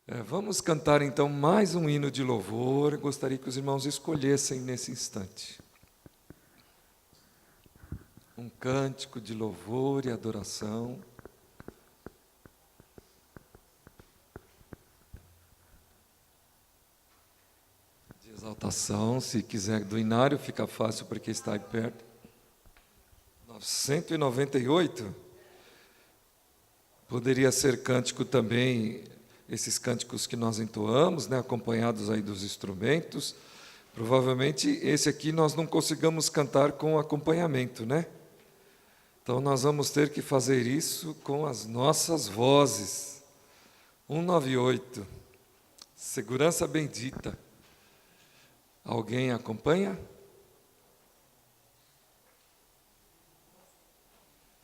Vamos cantar então mais um hino de louvor. Gostaria que os irmãos escolhessem nesse instante um cântico de louvor e adoração. De exaltação, se quiser do inário, fica fácil porque está aí perto. 998. Poderia ser cântico também, esses cânticos que nós entoamos, né, acompanhados aí dos instrumentos. Provavelmente esse aqui nós não consigamos cantar com acompanhamento, né? Então nós vamos ter que fazer isso com as nossas vozes. 198, Segurança Bendita. Alguém acompanha?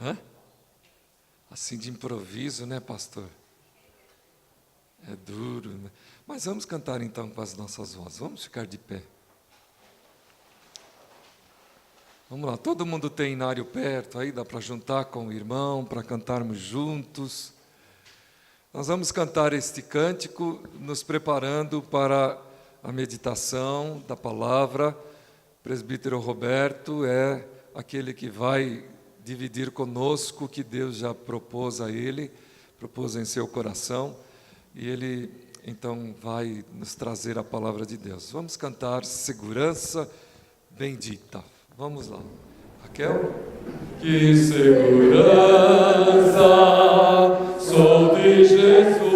Hã? Assim de improviso, né, pastor? É duro, né? Mas vamos cantar então com as nossas vozes. Vamos ficar de pé. Vamos lá, todo mundo tem inário perto, aí dá para juntar com o irmão, para cantarmos juntos. Nós vamos cantar este cântico, nos preparando para a meditação da palavra. O presbítero Roberto é aquele que vai dividir conosco o que Deus já propôs a ele, propôs em seu coração, e ele então vai nos trazer a palavra de Deus. Vamos cantar Segurança Bendita. Vamos lá. Raquel? Que segurança sou de Jesus,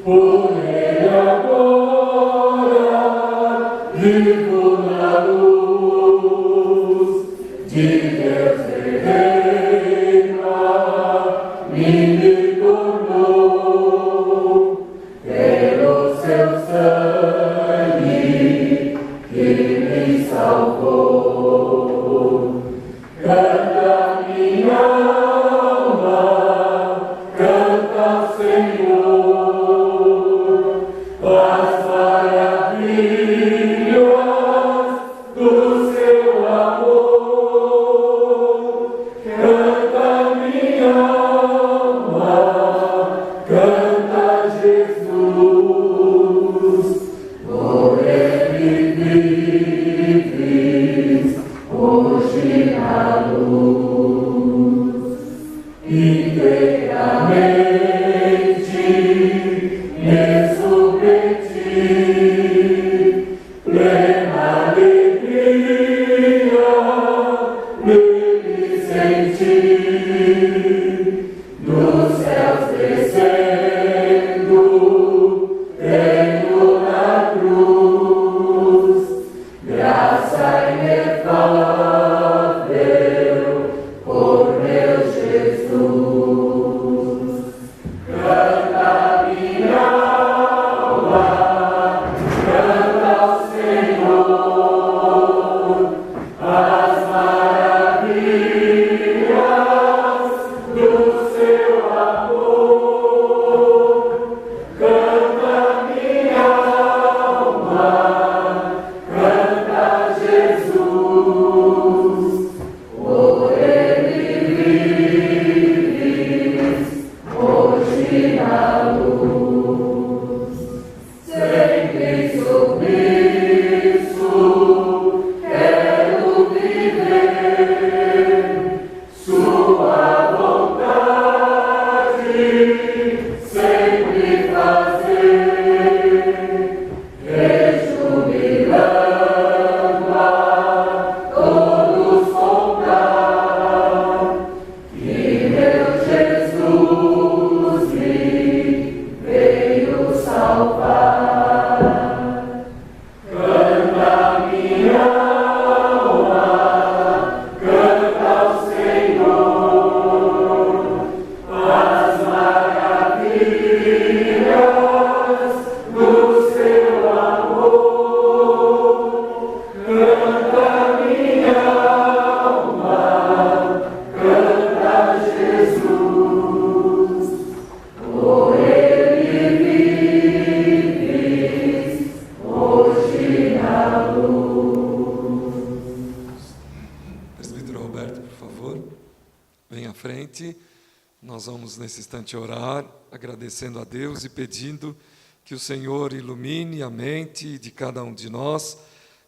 por Ele agora vivo na luz de Deus reina, me tornou pelo seu sangue que me salvou. Canta minha alma, canta ao Senhor as maravilhas do seu amor. Canta minha alma, canta Jesus, por Ele vives hoje na luz. Inteiramente me submeti, plena alegria nele senti, dos céus descendo, tenho na cruz graça inefável por meu Jesus. Canta minha alma, canta ao Senhor as maravilhas do seu amor. Canta minha alma, canta Jesus, por Ele vives hoje na luz. Sempre submisso, quero viver sua vontade, sempre fazer, rejubilando a todos contar que meu Jesus me veio salvar. Canta minha alma, canta ao Senhor as maravilhas do seu amor. Canta minha alma, canta Jesus, por Ele vives hoje na luz. Presbítero Roberto, por favor, venha à frente Nós vamos nesse instante orar, agradecendo a Deus e pedindo que o Senhor ilumine a mente de cada um de nós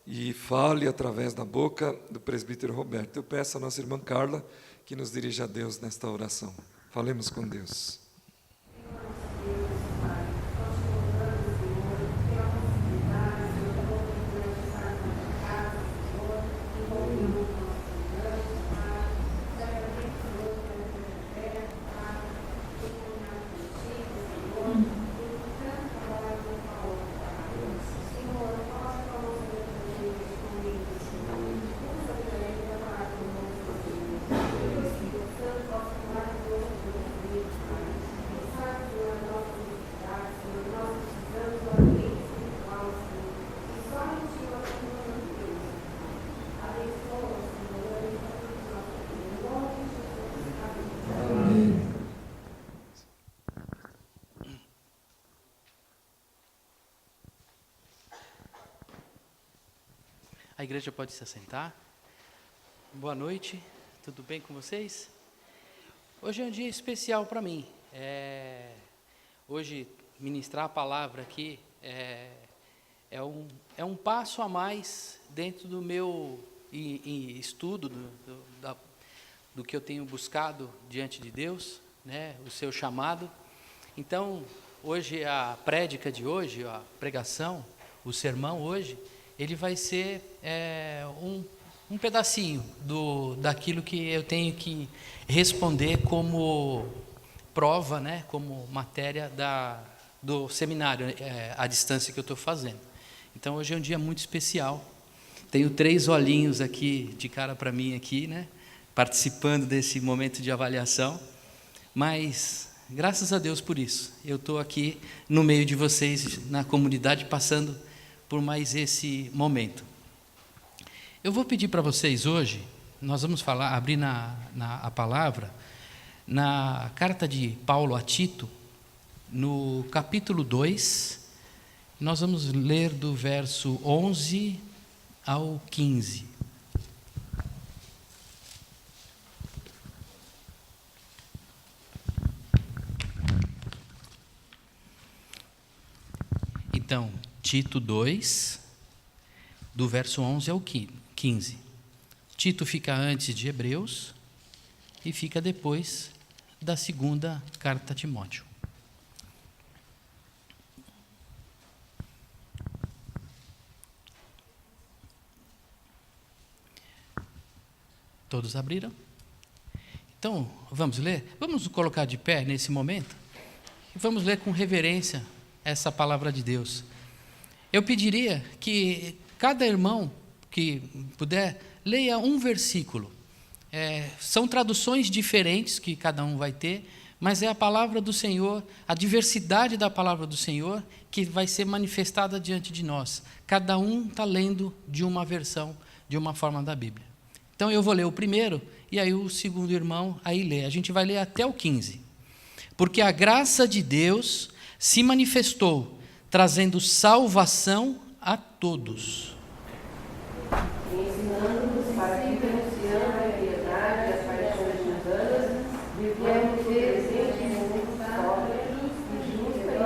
e fale através da boca do presbítero Roberto. Eu peço à nossa irmã Carla que nos dirija a Deus nesta oração. Falemos com Deus. A igreja pode se assentar. Boa noite, tudo bem com vocês? Hoje é um dia especial para mim. Hoje, ministrar a palavra aqui é um passo a mais dentro do meu estudo, do que eu tenho buscado diante de Deus, né, o seu chamado. Então, hoje, a prédica de hoje, a pregação, o sermão hoje, ele vai ser um pedacinho daquilo que eu tenho que responder como prova, né, como matéria do seminário, à distância que eu estou fazendo. Então, hoje é um dia muito especial. Tenho 3 olhinhos aqui, de cara para mim aqui, né, participando desse momento de avaliação. Mas, graças a Deus por isso, eu estou aqui no meio de vocês, na comunidade, passando por mais esse momento. Eu vou pedir para vocês hoje, nós vamos abrir a palavra, na carta de Paulo a Tito, no capítulo 2, nós vamos ler do verso 11 ao 15. Então, Tito 2, do verso 11 ao 15. Tito fica antes de Hebreus e fica depois da segunda carta a Timóteo. Todos abriram? Então, vamos ler? Vamos nos colocar de pé nesse momento e vamos ler com reverência essa palavra de Deus. Eu pediria que cada irmão que puder, leia um versículo. São traduções diferentes que cada um vai ter, mas é a palavra do Senhor, a diversidade da palavra do Senhor que vai ser manifestada diante de nós. Cada um está lendo de uma versão, de uma forma da Bíblia. Então eu vou ler o primeiro e aí o segundo irmão aí lê. A gente vai ler até o 15. Porque a graça de Deus se manifestou, trazendo salvação a todos. Ensinando-nos para que, renunciando à piedade e às paixões mundanas, vivemos decentemente, sóbrios e justa e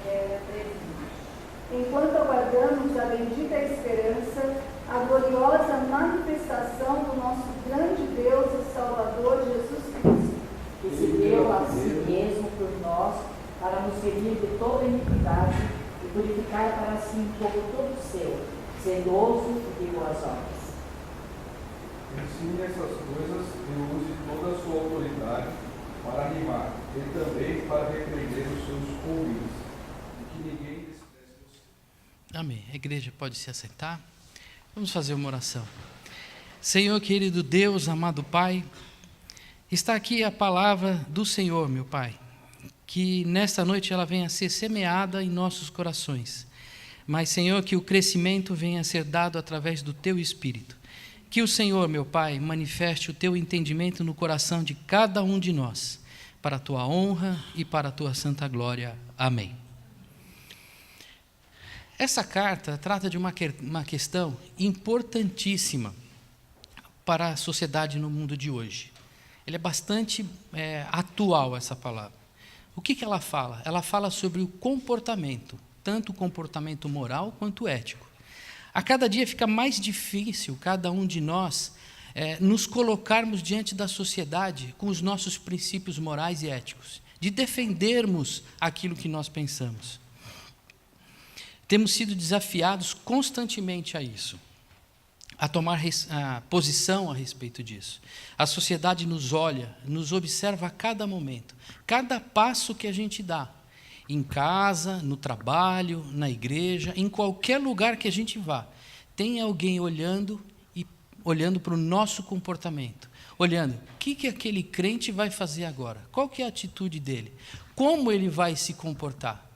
piamente. Enquanto aguardamos a bendita esperança, a gloriosa manifestação do nosso grande Deus e Salvador Jesus Cristo, que se deu a si mesmo por nós, para nos remir de toda iniquidade e purificar para si um povo todo seu, zeloso de boas obras. Ensine essas coisas e use toda a sua autoridade para animar e também para repreender os seus ouvintes, e que ninguém despreze você. Amém. A igreja pode se assentar. Vamos fazer uma oração. Senhor querido Deus, amado Pai, está aqui a palavra do Senhor, meu Pai, que nesta noite ela venha a ser semeada em nossos corações, mas, Senhor, que o crescimento venha a ser dado através do Teu Espírito. Que o Senhor, meu Pai, manifeste o Teu entendimento no coração de cada um de nós, para a Tua honra e para a Tua santa glória. Amém. Essa carta trata de uma questão importantíssima para a sociedade no mundo de hoje. ele é bastante atual, essa palavra. O que ela fala? Ela fala sobre o comportamento, tanto o comportamento moral quanto ético. A cada dia fica mais difícil, cada um de nós, nos colocarmos diante da sociedade com os nossos princípios morais e éticos, de defendermos aquilo que nós pensamos. Temos sido desafiados constantemente a isso, a tomar posição a respeito disso. A sociedade nos olha, nos observa a cada momento, cada passo que a gente dá, em casa, no trabalho, na igreja, em qualquer lugar que a gente vá, tem alguém olhando para o nosso comportamento, olhando o que aquele crente vai fazer agora, qual que é a atitude dele, como ele vai se comportar,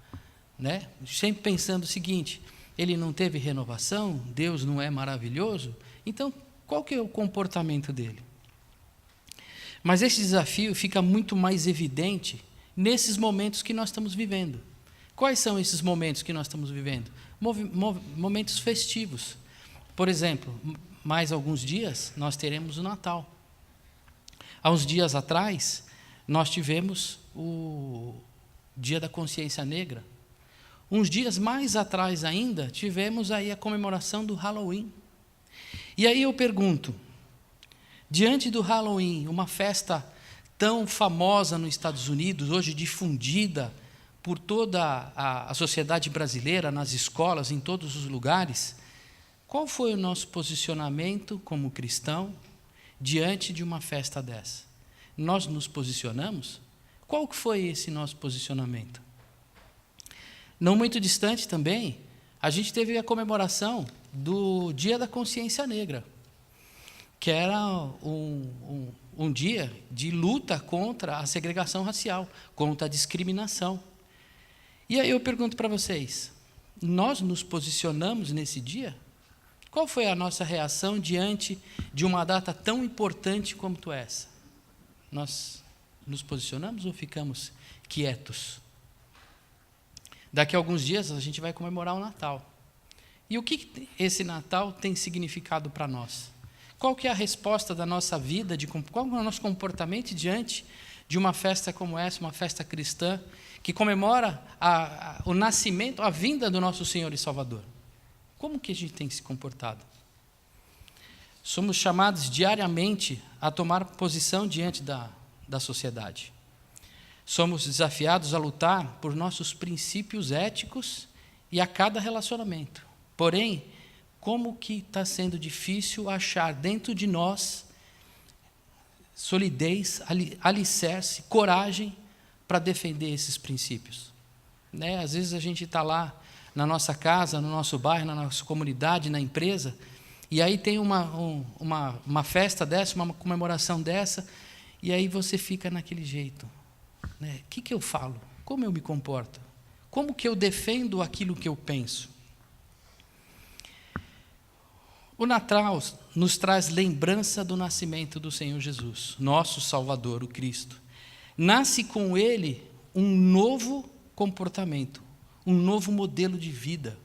né? Sempre pensando o seguinte: ele não teve renovação, Deus não é maravilhoso, então qual que é o comportamento dele? Mas esse desafio fica muito mais evidente nesses momentos que nós estamos vivendo. Quais são esses momentos que nós estamos vivendo? Momentos festivos. Por exemplo, mais alguns dias nós teremos o Natal. Há uns dias atrás, nós tivemos o Dia da Consciência Negra. Uns dias mais atrás ainda, tivemos aí a comemoração do Halloween. E aí eu pergunto, diante do Halloween, uma festa tão famosa nos Estados Unidos, hoje difundida por toda a sociedade brasileira, nas escolas, em todos os lugares, qual foi o nosso posicionamento como cristão diante de uma festa dessa? Nós nos posicionamos? Qual que foi esse nosso posicionamento? Não muito distante também, a gente teve a comemoração do Dia da Consciência Negra, que era um dia de luta contra a segregação racial, contra a discriminação. E aí eu pergunto para vocês, nós nos posicionamos nesse dia? Qual foi a nossa reação diante de uma data tão importante como essa? Nós nos posicionamos ou ficamos quietos? Daqui a alguns dias a gente vai comemorar o Natal. E o que esse Natal tem significado para nós? Qual que é a resposta da nossa vida, qual é o nosso comportamento diante de uma festa como essa, uma festa cristã, que comemora o nascimento, a vinda do nosso Senhor e Salvador? Como que a gente tem se comportado? Somos chamados diariamente a tomar posição diante da sociedade. Somos desafiados a lutar por nossos princípios éticos e a cada relacionamento. Porém, como que está sendo difícil achar dentro de nós solidez, alicerce, coragem para defender esses princípios. Né? Às vezes a gente está lá na nossa casa, no nosso bairro, na nossa comunidade, na empresa, e aí tem uma festa dessa, uma comemoração dessa, e aí você fica naquele jeito. Né? O que eu falo? Como eu me comporto? Como que eu defendo aquilo que eu penso? O Natal nos traz lembrança do nascimento do Senhor Jesus, nosso Salvador, o Cristo. Nasce com Ele um novo comportamento, um novo modelo de vida.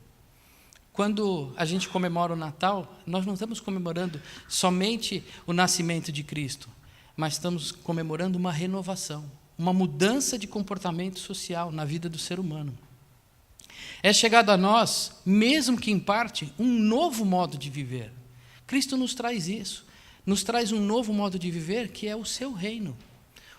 Quando a gente comemora o Natal, nós não estamos comemorando somente o nascimento de Cristo, mas estamos comemorando uma renovação, uma mudança de comportamento social na vida do ser humano. É chegado a nós, mesmo que em parte, um novo modo de viver. Cristo nos traz isso, nos traz um novo modo de viver, que é o seu reino.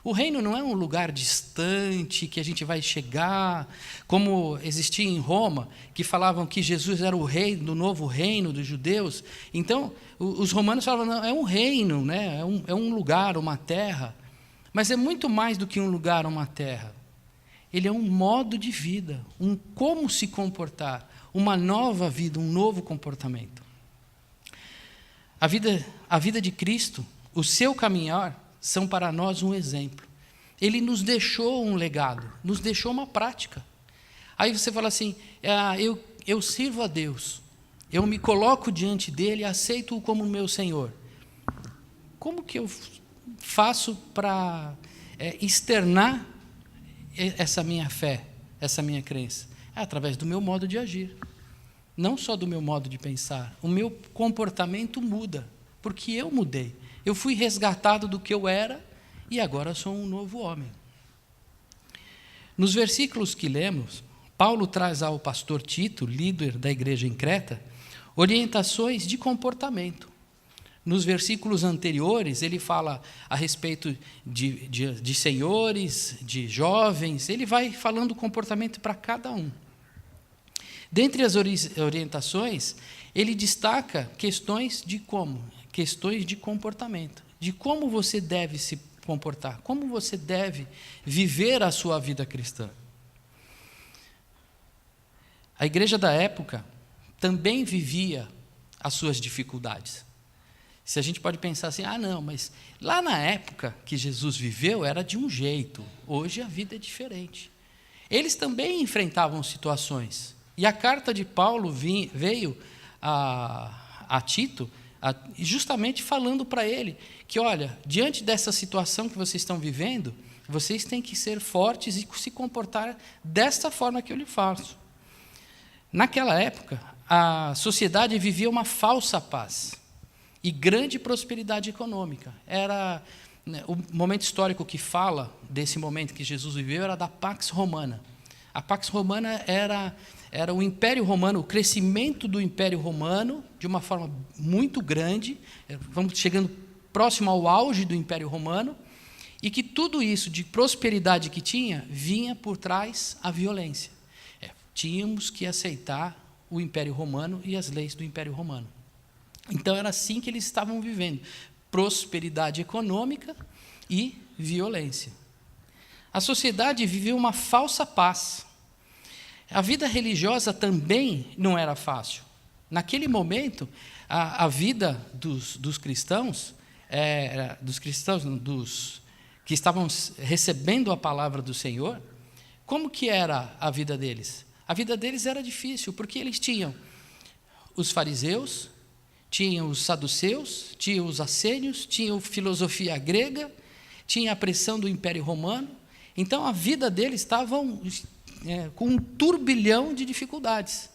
O reino não é um lugar distante, que a gente vai chegar, como existia em Roma, que falavam que Jesus era o rei do novo reino dos judeus. Então, os romanos falavam, não, é um reino, né? É um lugar, uma terra. Mas é muito mais do que um lugar, uma terra. Ele é um modo de vida, um como se comportar, uma nova vida, um novo comportamento. A vida de Cristo, o seu caminhar, são para nós um exemplo. Ele nos deixou um legado, nos deixou uma prática. Aí você fala assim, eu sirvo a Deus, eu me coloco diante dele, aceito-o como meu Senhor. Como que eu faço para externar essa minha fé, essa minha crença? É através do meu modo de agir, não só do meu modo de pensar. O meu comportamento muda, porque eu mudei. Eu fui resgatado do que eu era e agora sou um novo homem. Nos versículos que lemos, Paulo traz ao pastor Tito, líder da igreja em Creta, orientações de comportamento. Nos versículos anteriores, ele fala a respeito de senhores, de jovens, ele vai falando o comportamento para cada um. Dentre as orientações, ele destaca questões de comportamento, de como você deve se comportar, como você deve viver a sua vida cristã. A igreja da época também vivia as suas dificuldades. Se a gente pode pensar assim, não, mas lá na época que Jesus viveu era de um jeito, hoje a vida é diferente. Eles também enfrentavam situações. E a carta de Paulo veio a Tito justamente falando para ele que, olha, diante dessa situação que vocês estão vivendo, vocês têm que ser fortes e se comportar desta forma que eu lhe faço. Naquela época, a sociedade vivia uma falsa paz e grande prosperidade econômica. Era o momento histórico que fala desse momento que Jesus viveu era da Pax Romana. A Pax Romana era o Império Romano, o crescimento do Império Romano de uma forma muito grande, vamos chegando próximo ao auge do Império Romano, e que tudo isso de prosperidade que tinha, vinha por trás a violência. Tínhamos que aceitar o Império Romano e as leis do Império Romano. Então era assim que eles estavam vivendo, prosperidade econômica e violência. A sociedade vivia uma falsa paz. A vida religiosa também não era fácil. Naquele momento, a vida dos cristãos, que estavam recebendo a palavra do Senhor, como que era a vida deles? A vida deles era difícil, porque eles tinham os fariseus, tinham os saduceus, tinham os essênios, tinham filosofia grega, tinha a pressão do Império Romano. Então, a vida deles estava com um turbilhão de dificuldades.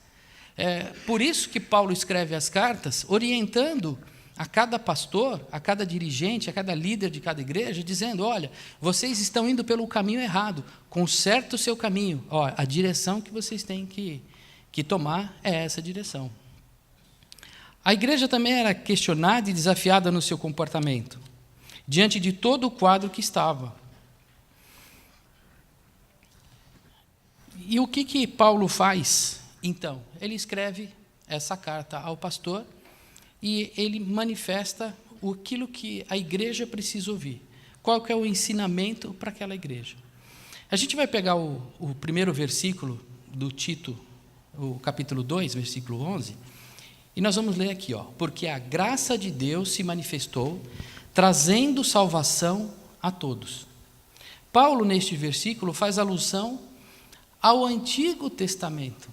Por isso que Paulo escreve as cartas, orientando a cada pastor, a cada dirigente, a cada líder de cada igreja, dizendo, olha, vocês estão indo pelo caminho errado, conserte o seu caminho. A direção que vocês têm que tomar é essa direção. A igreja também era questionada e desafiada no seu comportamento, diante de todo o quadro que estava. E o que Paulo faz, então? Ele escreve essa carta ao pastor e ele manifesta aquilo que a igreja precisa ouvir. Qual que é o ensinamento para aquela igreja? A gente vai pegar o primeiro versículo do Tito, o capítulo 2, versículo 11, e nós vamos ler aqui, porque a graça de Deus se manifestou, trazendo salvação a todos. Paulo, neste versículo, faz alusão ao Antigo Testamento.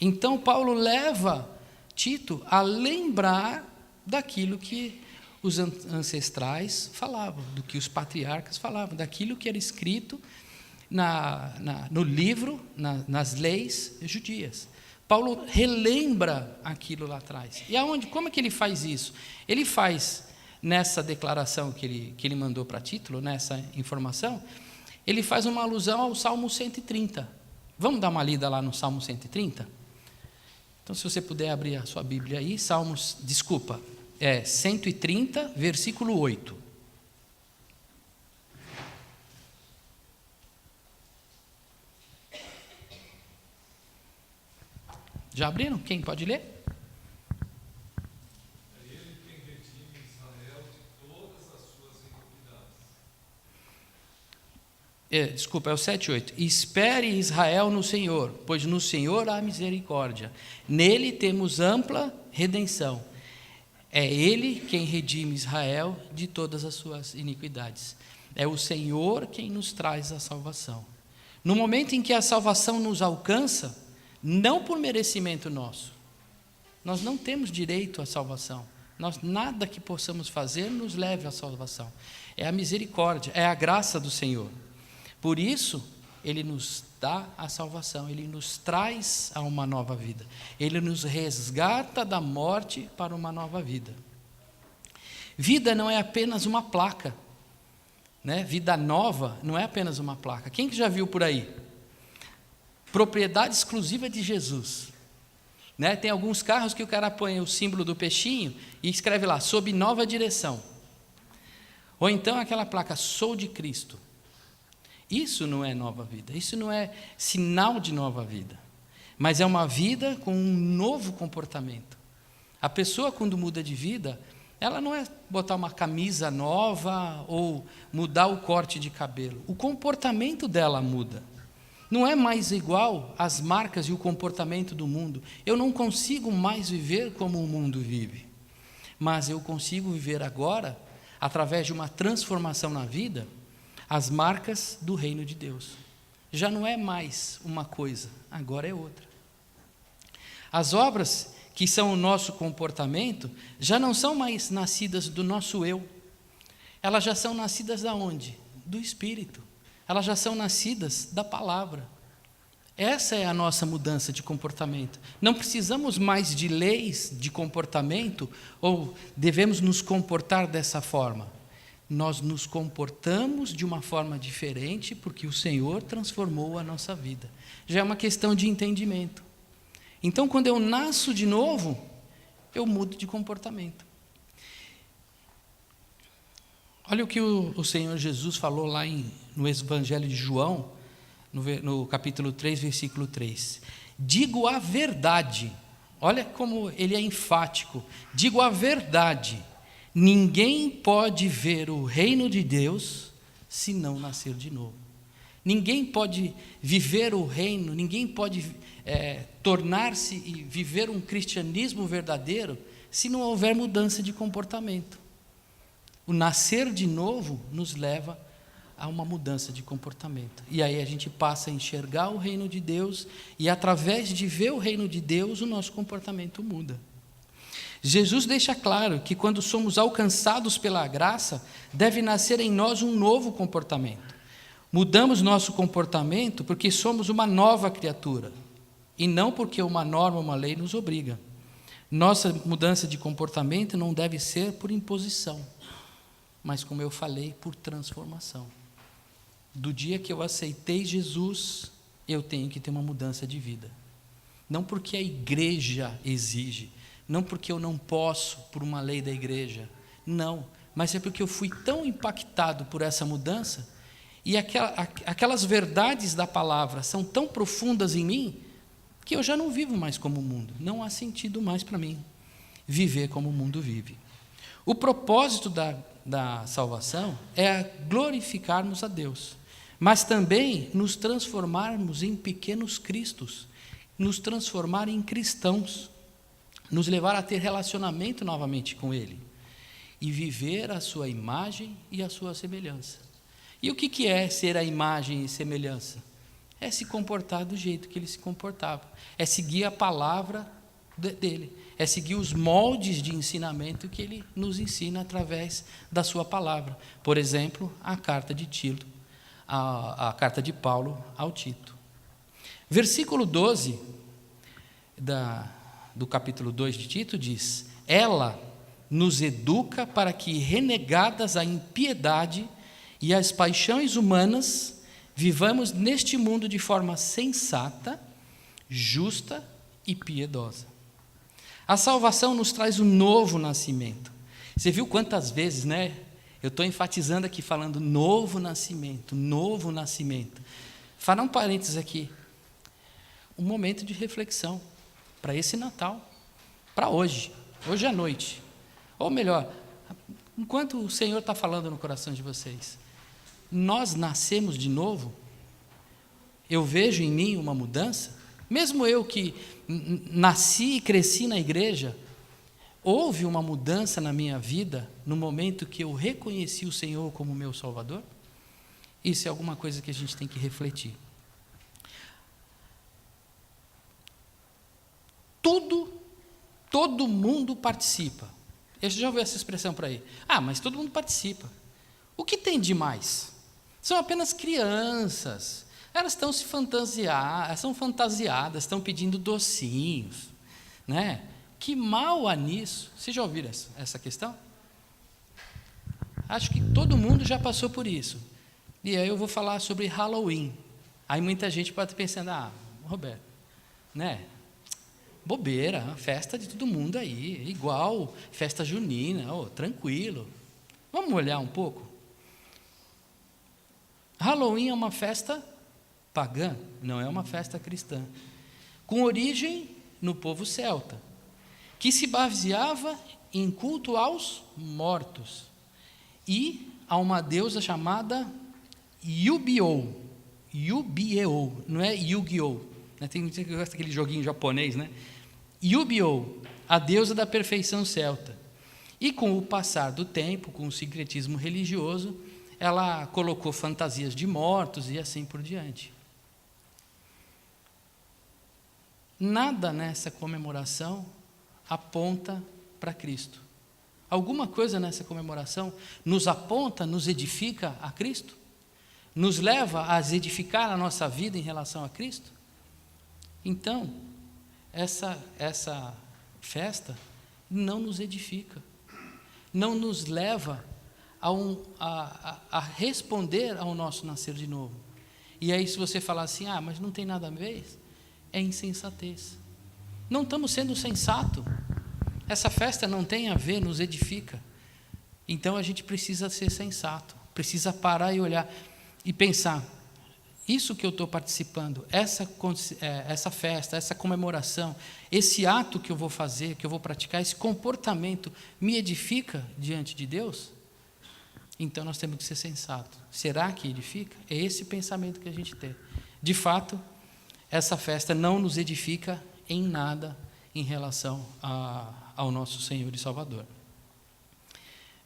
Então, Paulo leva Tito a lembrar daquilo que os ancestrais falavam, do que os patriarcas falavam, daquilo que era escrito no livro, nas leis judias. Paulo relembra aquilo lá atrás. E como é que ele faz isso? Ele faz, nessa declaração que ele mandou para Tito, nessa informação, ele faz uma alusão ao Salmo 130. Vamos dar uma lida lá no Salmo 130? Então, se você puder abrir a sua Bíblia aí, 130, versículo 8. Já abriram? Quem pode ler? É ele quem redime Israel de todas as suas iniquidades. Desculpa, é o 7:8. Espere Israel no Senhor, pois no Senhor há misericórdia. Nele temos ampla redenção. É Ele quem redime Israel de todas as suas iniquidades. É o Senhor quem nos traz a salvação. No momento em que a salvação nos alcança, não por merecimento nosso, nós não temos direito à salvação. Nada que possamos fazer nos leve à salvação. É a misericórdia, é a graça do Senhor. Por isso, Ele nos dá a salvação, Ele nos traz a uma nova vida. Ele nos resgata da morte para uma nova vida. Vida não é apenas uma placa. né? Vida nova não é apenas uma placa. Quem que já viu por aí? Propriedade exclusiva de Jesus. Né? Tem alguns carros que o cara põe o símbolo do peixinho e escreve lá, sob nova direção. Ou então aquela placa, sou de Cristo. Isso não é nova vida, isso não é sinal de nova vida, mas é uma vida com um novo comportamento. A pessoa, quando muda de vida, ela não é botar uma camisa nova ou mudar o corte de cabelo. O comportamento dela muda. Não é mais igual às marcas e o comportamento do mundo. Eu não consigo mais viver como o mundo vive. Mas eu consigo viver agora, através de uma transformação na vida, as marcas do reino de Deus. Já não é mais uma coisa, agora é outra. As obras que são o nosso comportamento já não são mais nascidas do nosso eu. Elas já são nascidas da onde? Do Espírito. Elas já são nascidas da palavra. Essa é a nossa mudança de comportamento. Não precisamos mais de leis de comportamento ou devemos nos comportar dessa forma. Nós nos comportamos de uma forma diferente porque o Senhor transformou a nossa vida. Já é uma questão de entendimento. Então, quando eu nasço de novo, eu mudo de comportamento. Olha o que o Senhor Jesus falou lá no Evangelho de João, no capítulo 3, versículo 3. Digo a verdade, olha como ele é enfático. Digo a verdade, ninguém pode ver o reino de Deus se não nascer de novo. Ninguém pode viver o reino, ninguém pode tornar-se e viver um cristianismo verdadeiro se não houver mudança de comportamento. O nascer de novo nos leva a uma mudança de comportamento. E aí a gente passa a enxergar o reino de Deus e através de ver o reino de Deus, o nosso comportamento muda. Jesus deixa claro que quando somos alcançados pela graça, deve nascer em nós um novo comportamento. Mudamos nosso comportamento porque somos uma nova criatura e não porque uma norma, uma lei nos obriga. Nossa mudança de comportamento não deve ser por imposição, mas, como eu falei, por transformação. Do dia que eu aceitei Jesus, eu tenho que ter uma mudança de vida. Não porque a igreja exige, não porque eu não posso por uma lei da igreja, não, mas é porque eu fui tão impactado por essa mudança e aquelas verdades da palavra são tão profundas em mim que eu já não vivo mais como o mundo. Não há sentido mais para mim viver como o mundo vive. O propósito da salvação é glorificarmos a Deus, mas também nos transformarmos em pequenos cristos, nos transformar em cristãos, nos levar a ter relacionamento novamente com Ele e viver a sua imagem e a sua semelhança. E o que é ser a imagem e semelhança? É se comportar do jeito que Ele se comportava, é seguir a palavra dele, é seguir os moldes de ensinamento que ele nos ensina através da sua palavra. Por exemplo, a carta de Tito, a carta de Paulo ao Tito. Versículo 12 do capítulo 2 de Tito diz: ela nos educa para que, renegadas a impiedade e as paixões humanas, vivamos neste mundo de forma sensata, justa e piedosa. A salvação nos traz um novo nascimento. Você viu quantas vezes, né? Eu estou enfatizando aqui, falando novo nascimento, novo nascimento. Fará um parênteses aqui. Um momento de reflexão para esse Natal, para hoje à noite. Ou melhor, enquanto o Senhor está falando no coração de vocês, nós nascemos de novo? Eu vejo em mim uma mudança? Mesmo eu que nasci e cresci na igreja, houve uma mudança na minha vida no momento que eu reconheci o Senhor como meu Salvador? Isso é alguma coisa que a gente tem que refletir. Todo mundo participa. Eu já ouvi essa expressão por aí. Mas todo mundo participa. O que tem de mais? São apenas crianças. Elas estão são fantasiadas, estão pedindo docinhos, né? Que mal há nisso? Vocês já ouviram essa questão? Acho que todo mundo já passou por isso. E aí eu vou falar sobre Halloween. Aí muita gente pode estar pensando, Roberto, né? Bobeira, festa de todo mundo aí, igual festa junina, tranquilo. Vamos olhar um pouco? Halloween é uma festa pagã, não é uma festa cristã, com origem no povo celta, que se baseava em culto aos mortos e a uma deusa chamada Yu-Gi-Oh! Yu-Gi-Oh! Não é Yu-Gi-Oh! Tem gente que gosta daquele joguinho japonês, né? Yu-Gi-Oh! A deusa da perfeição celta. E com o passar do tempo, com o sincretismo religioso, ela colocou fantasias de mortos e assim por diante. Nada nessa comemoração aponta para Cristo. Alguma coisa nessa comemoração nos aponta, nos edifica a Cristo? Nos leva a edificar a nossa vida em relação a Cristo? Então, essa festa não nos edifica, não nos leva a responder ao nosso nascer de novo. E aí se você falar assim, mas não tem nada a ver, é insensatez. Não estamos sendo sensatos. Essa festa não tem a ver, nos edifica. Então a gente precisa ser sensato, precisa parar e olhar e pensar, isso que eu estou participando, essa festa, essa comemoração, esse ato que eu vou fazer, que eu vou praticar, esse comportamento me edifica diante de Deus? Então nós temos que ser sensatos. Será que edifica? É esse pensamento que a gente tem. De fato, essa festa não nos edifica em nada em relação ao nosso Senhor e Salvador.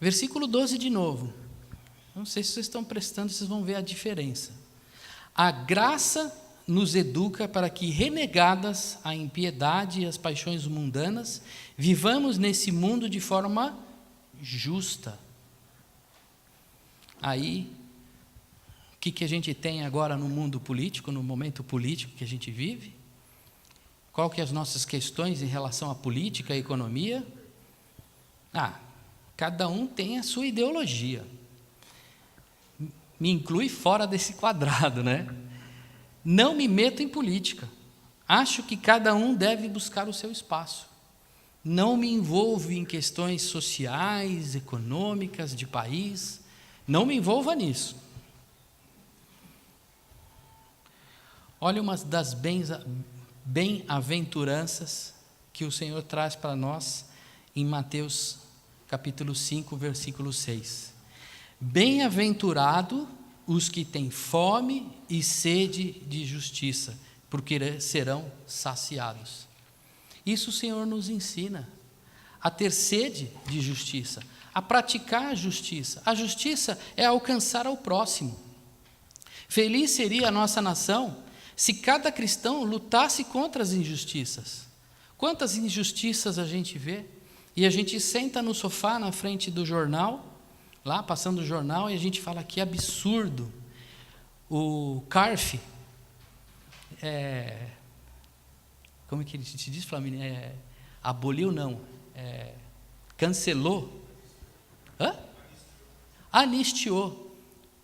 Versículo 12 de novo. Não sei se vocês estão prestando, vocês vão ver a diferença. A graça nos educa para que, renegadas a impiedade e as paixões mundanas, vivamos nesse mundo de forma justa. Aí, o que a gente tem agora no mundo político, no momento político que a gente vive? Qual que é as nossas questões em relação à política, à economia? Cada um tem a sua ideologia. Me inclui fora desse quadrado, né? Não me meto em política. Acho que cada um deve buscar o seu espaço. Não me envolvo em questões sociais, econômicas, de país. Não me envolva nisso. Olha uma das bem-aventuranças que o Senhor traz para nós em Mateus capítulo 5, versículo 6. Bem-aventurado os que têm fome e sede de justiça, porque serão saciados. Isso o Senhor nos ensina, a ter sede de justiça, a praticar a justiça. A justiça é alcançar ao próximo. Feliz seria a nossa nação se cada cristão lutasse contra as injustiças. Quantas injustiças a gente vê? E a gente senta no sofá na frente do jornal, lá passando o jornal, e a gente fala que absurdo. O CARF, como é que ele se diz, Flamengo? Aboliu não, cancelou, anistiou.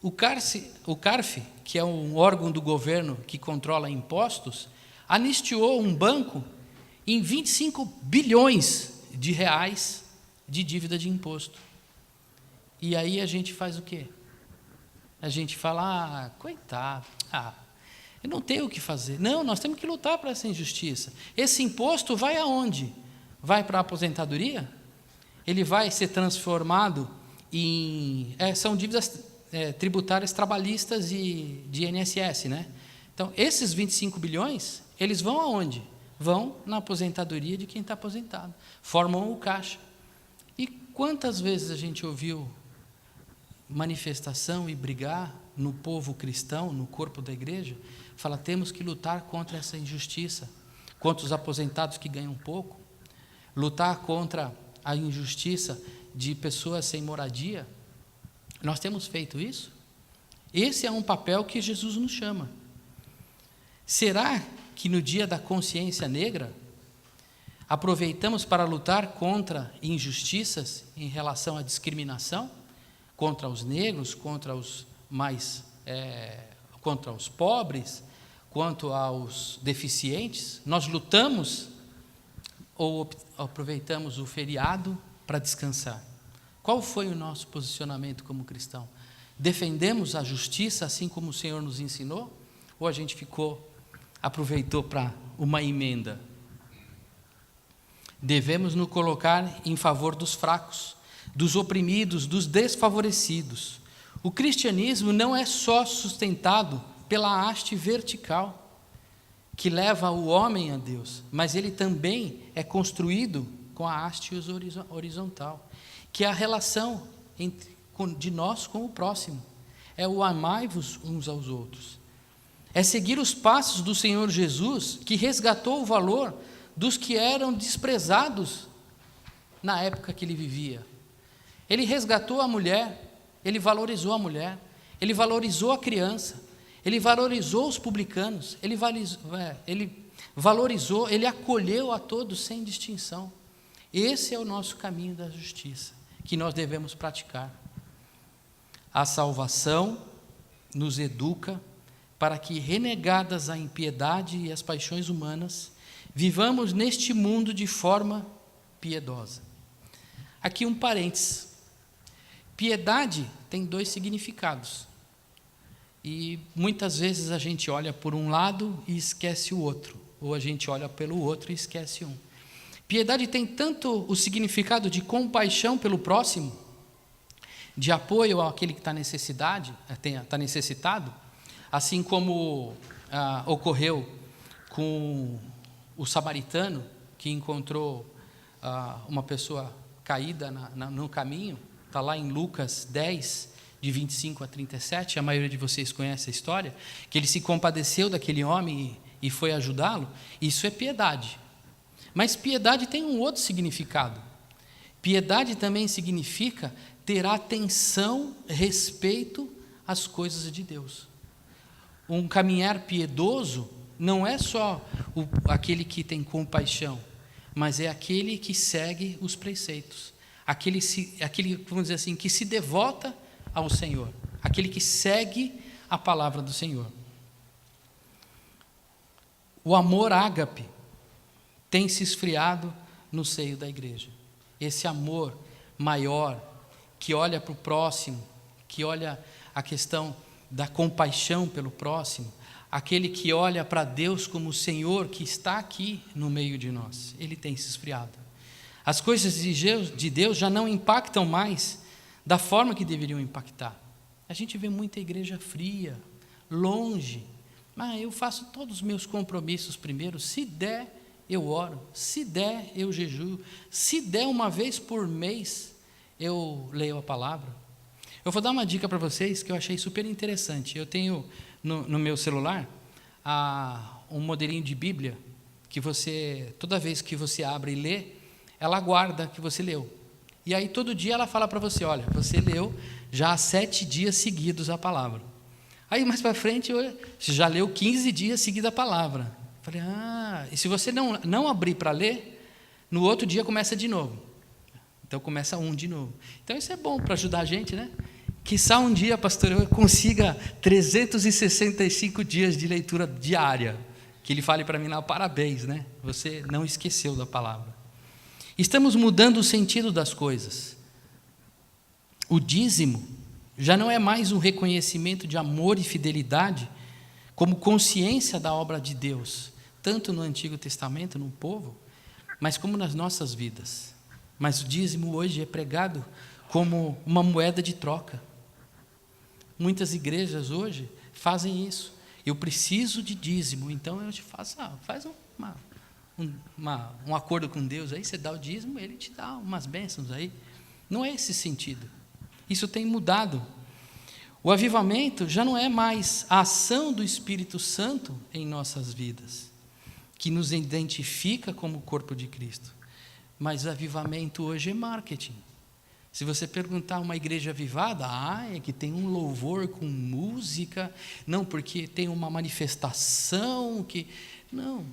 O CARF, que é um órgão do governo que controla impostos, anistiou um banco em 25 bilhões de reais de dívida de imposto. E aí a gente faz o quê? A gente fala, coitado, eu não tenho o que fazer. Não, nós temos que lutar para essa injustiça. Esse imposto vai aonde? Vai para a aposentadoria? Ele vai ser transformado em... são dívidas tributárias trabalhistas e de INSS, né? Então, esses 25 bilhões, eles vão aonde? Vão na aposentadoria de quem está aposentado. Formam o caixa. E quantas vezes a gente ouviu manifestação e brigar no povo cristão, no corpo da igreja, fala, temos que lutar contra essa injustiça, contra os aposentados que ganham pouco, lutar contra a injustiça de pessoas sem moradia. Nós temos feito isso? Esse é um papel que Jesus nos chama. Será que no dia da consciência negra aproveitamos para lutar contra injustiças em relação à discriminação? contra os negros, contra os pobres, quanto aos deficientes? Nós lutamos ou aproveitamos o feriado para descansar? Qual foi o nosso posicionamento como cristão? Defendemos a justiça assim como o Senhor nos ensinou? Ou a gente aproveitou para uma emenda? Devemos nos colocar em favor dos fracos, dos oprimidos, dos desfavorecidos. O cristianismo não é só sustentado pela haste vertical, que leva o homem a Deus, mas ele também é construído com a haste horizontal, que é a relação de nós com o próximo. É o amai-vos uns aos outros. É seguir os passos do Senhor Jesus, que resgatou o valor dos que eram desprezados na época que ele vivia. Ele resgatou a mulher, ele valorizou a mulher, ele valorizou a criança, ele valorizou os publicanos, ele valorizou, ele acolheu a todos sem distinção. Esse é o nosso caminho da justiça, que nós devemos praticar. A salvação nos educa para que, renegadas a impiedade e as paixões humanas, vivamos neste mundo de forma piedosa. Aqui um parênteses. Piedade tem 2 significados. E muitas vezes a gente olha por um lado e esquece o outro, ou a gente olha pelo outro e esquece um. Piedade tem tanto o significado de compaixão pelo próximo, de apoio àquele que está necessitado, assim como ocorreu com o samaritano, que encontrou uma pessoa caída no caminho. Está lá em Lucas 10, de 25 a 37, a maioria de vocês conhece a história, que ele se compadeceu daquele homem e foi ajudá-lo. Isso é piedade. Mas piedade tem um outro significado. Piedade também significa ter atenção, respeito às coisas de Deus. Um caminhar piedoso não é só aquele que tem compaixão, mas é aquele que segue os preceitos, aquele, vamos dizer assim, que se devota ao Senhor, aquele que segue a palavra do Senhor. O amor ágape tem se esfriado no seio da igreja. Esse amor maior, que olha para o próximo, que olha a questão da compaixão pelo próximo, aquele que olha para Deus como o Senhor que está aqui no meio de nós, ele tem se esfriado. As coisas de Deus já não impactam mais da forma que deveriam impactar. A gente vê muita igreja fria, longe. Eu faço todos os meus compromissos primeiro, se der eu oro, se der eu jejuo, se der uma vez por mês eu leio a palavra. Eu vou dar uma dica para vocês que eu achei super interessante. Eu tenho no meu celular um modelinho de Bíblia que toda vez que você abre e lê, ela guarda que você leu. E aí todo dia ela fala para você, olha, você leu já há 7 dias seguidos a palavra. Aí mais para frente, você já leu 15 dias seguidos a palavra. Falei, e se você não abrir para ler, no outro dia começa de novo. Então começa de novo. Então isso é bom para ajudar a gente, né? Quiçá um dia, pastor, eu consiga 365 dias de leitura diária. Que ele fale para mim, parabéns, né? Você não esqueceu da palavra. Estamos mudando o sentido das coisas. O dízimo já não é mais um reconhecimento de amor e fidelidade, como consciência da obra de Deus, tanto no Antigo Testamento, no povo, mas como nas nossas vidas. Mas o dízimo hoje é pregado como uma moeda de troca. Muitas igrejas hoje fazem isso. Eu preciso de dízimo, então eu te faço, faz um acordo com Deus aí, você dá o dízimo, ele te dá umas bênçãos aí. Não é esse sentido. Isso tem mudado. O avivamento já não é mais a ação do Espírito Santo em nossas vidas, que nos identifica como o corpo de Cristo. Mas o avivamento hoje é marketing. Se você perguntar uma igreja avivada, é que tem um louvor com música, não, porque tem uma manifestação que... Não,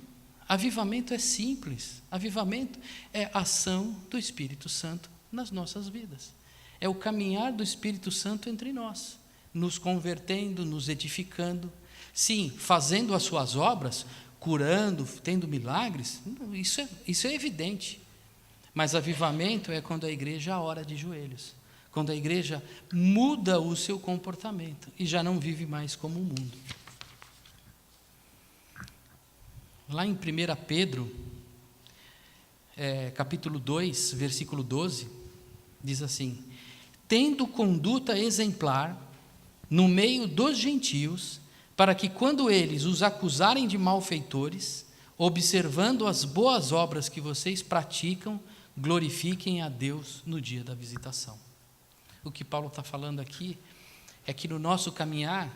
avivamento é simples. Avivamento é a ação do Espírito Santo nas nossas vidas. é o caminhar do Espírito Santo entre nós, nos convertendo, nos edificando. Sim, fazendo as suas obras, curando, tendo milagres, isso é evidente. Mas avivamento é quando a igreja ora de joelhos, quando a igreja muda o seu comportamento e já não vive mais como o mundo. Lá em 1 Pedro, capítulo 2, versículo 12, diz assim: tendo conduta exemplar no meio dos gentios, para que quando eles os acusarem de malfeitores, observando as boas obras que vocês praticam, glorifiquem a Deus no dia da visitação. O que Paulo está falando aqui é que no nosso caminhar,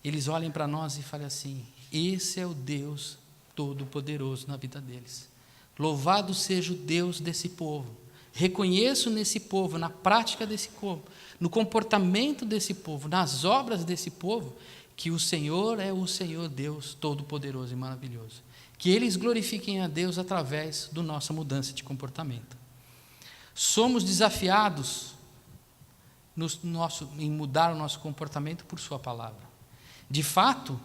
eles olhem para nós e falem assim: esse é o Deus Todo-Poderoso na vida deles. Louvado seja o Deus desse povo. Reconheço nesse povo, na prática desse povo, no comportamento desse povo, nas obras desse povo, que o Senhor é o Senhor Deus Todo-Poderoso e maravilhoso. Que eles glorifiquem a Deus através da nossa mudança de comportamento. Somos desafiados em mudar o nosso comportamento por sua palavra. De fato,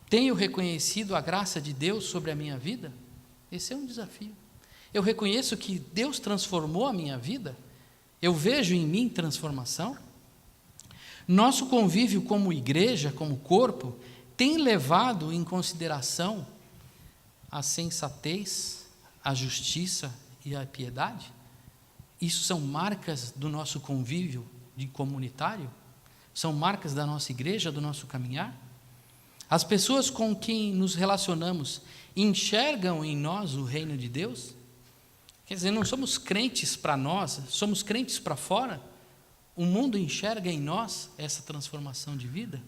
tenho reconhecido a graça de Deus sobre a minha vida? Esse é um desafio. Eu reconheço que Deus transformou a minha vida? Eu vejo em mim transformação? Nosso convívio como igreja, como corpo, tem levado em consideração a sensatez, a justiça e a piedade? Isso são marcas do nosso convívio de comunitário? São marcas da nossa igreja, do nosso caminhar? As pessoas com quem nos relacionamos enxergam em nós o reino de Deus? Quer dizer, não somos crentes para nós, somos crentes para fora? O mundo enxerga em nós essa transformação de vida?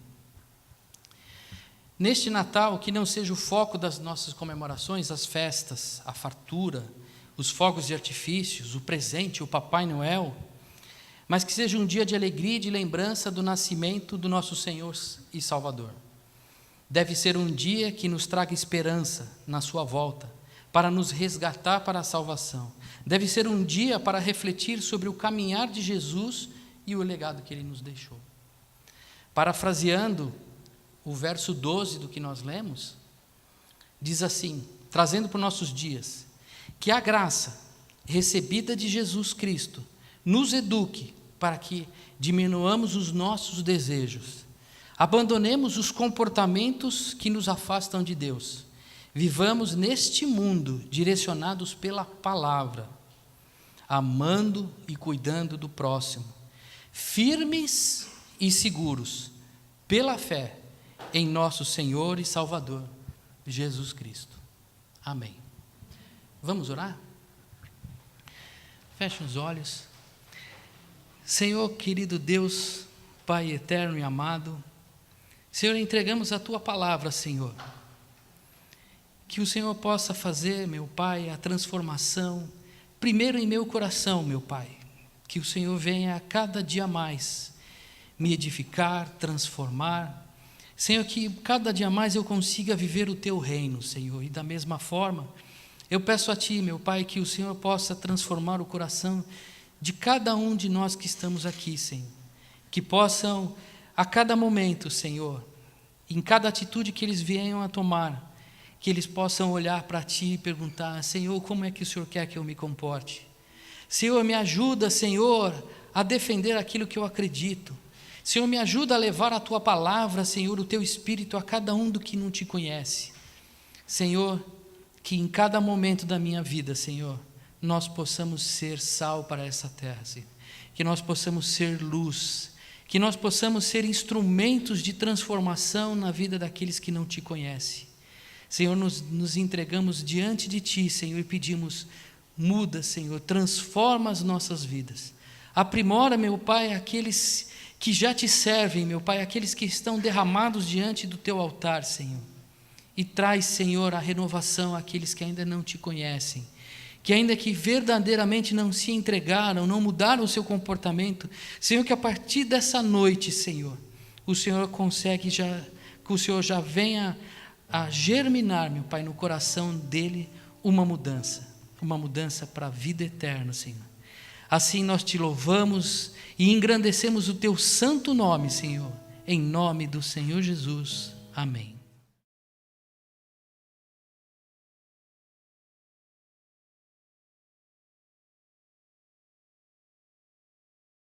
Neste Natal, que não seja o foco das nossas comemorações, as festas, a fartura, os fogos de artifícios, o presente, o Papai Noel, mas que seja um dia de alegria e de lembrança do nascimento do nosso Senhor e Salvador. Deve ser um dia que nos traga esperança na sua volta, para nos resgatar para a salvação. Deve ser um dia para refletir sobre o caminhar de Jesus e o legado que Ele nos deixou. Parafraseando o verso 12 do que nós lemos, diz assim, trazendo para os nossos dias: que a graça recebida de Jesus Cristo nos eduque para que diminuamos os nossos desejos, abandonemos os comportamentos que nos afastam de Deus, vivamos neste mundo direcionados pela palavra, amando e cuidando do próximo, firmes e seguros pela fé em nosso Senhor e Salvador, Jesus Cristo. Amém. Vamos orar? Feche os olhos. Senhor, querido Deus, Pai eterno e amado, Senhor, entregamos a Tua palavra, Senhor. Que o Senhor possa fazer, meu Pai, a transformação, primeiro em meu coração, meu Pai. Que o Senhor venha a cada dia mais me edificar, transformar. Senhor, que cada dia mais eu consiga viver o Teu reino, Senhor. E da mesma forma, eu peço a Ti, meu Pai, que o Senhor possa transformar o coração de cada um de nós que estamos aqui, Senhor. Que possam, a cada momento, Senhor, em cada atitude que eles venham a tomar, que eles possam olhar para Ti e perguntar: Senhor, como é que o Senhor quer que eu me comporte? Senhor, me ajuda, Senhor, a defender aquilo que eu acredito. Senhor, me ajuda a levar a Tua palavra, Senhor, o Teu Espírito a cada um do que não Te conhece. Senhor, que em cada momento da minha vida, Senhor, nós possamos ser sal para essa terra, Senhor. Que nós possamos ser luz, que nós possamos ser instrumentos de transformação na vida daqueles que não Te conhecem. Senhor, nos entregamos diante de Ti, Senhor, e pedimos: muda, Senhor, transforma as nossas vidas. Aprimora, meu Pai, aqueles que já Te servem, meu Pai, aqueles que estão derramados diante do Teu altar, Senhor. E traz, Senhor, a renovação àqueles que ainda não Te conhecem, que ainda que verdadeiramente não se entregaram, não mudaram o seu comportamento, Senhor, que a partir dessa noite, Senhor, o Senhor consegue que o Senhor já venha a germinar, meu Pai, no coração dele uma mudança para a vida eterna, Senhor. Assim nós te louvamos e engrandecemos o teu santo nome, Senhor, em nome do Senhor Jesus. Amém.